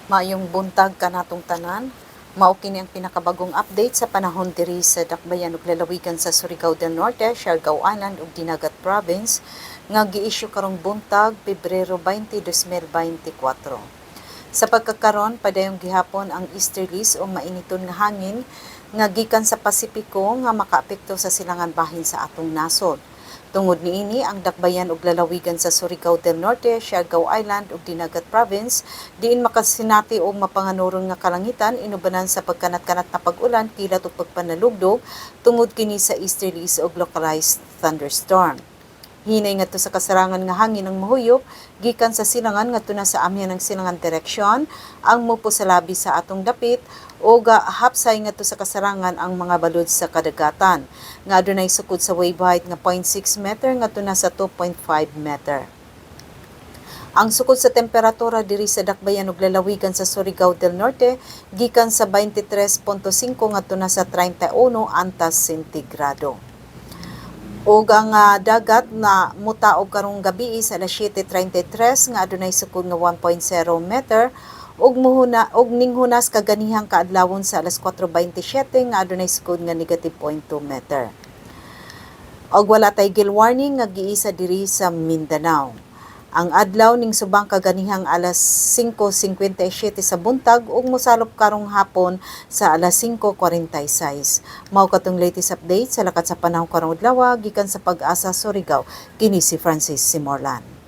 Maayong buntag kanatong tanan. Mao kini ang pinakabagong update sa panahon diri sa Dakbayan ug lalawigan sa Surigao del Norte, Siargao Island ug Dinagat Province nga gi-issue karong buntag Pebrero 20, 2024. Sa pagkakaron, padayong gihapon ang easterlies o mainiton nga hangin nga gikan sa Pasipiko nga makaapekto sa silangan bahin sa atong nasod. Tungod niini ang dakbayan ug lalawigan sa Surigao del Norte, Siargao Island ug Dinagat Province diin makasinati og mapanganuron nga kalangitan inubanan sa pagkanat-kanat na pag-ulan kilat ug pagpanalugdog tungod kini sa easterlies ug localized thunderstorm. Hinay ngadto sa kasarangan nga hangin ang mahuyop gikan sa silangan ngadto na sa amyan ng silangan direksyon ang mupo sa labi sa atong dapit o hapsay ngadto sa kasarangan ang mga balod sa kadagatan nga adunay sukod sa wave height nga 0.6 meter ngadto na sa 2.5 meter. Ang sukod sa temperatura diri sa dakbayan ug lalawigan sa Surigao del Norte gikan sa 23.5 ngadto na sa 31 antas sentigrado. O ang dagat na mutaog karong gabi sa alas 7:33 nga adunay sukod nga 1.0 meter ug ninghunas kaganihang kaadlawon sa alas 4:27 nga adunay sukod nga negative 0.2 meter. Og wala tay gale warning nga giisa diri sa Mindanao. Ang adlaw ning subang kaganihang alas 5:57 sa buntag ug mosalop karong hapon sa alas 5:46. Mao katong latest update sa lakat sa panahon karong adlaw gikan sa Pag-asa Surigao. Kini si Francis Simorlan.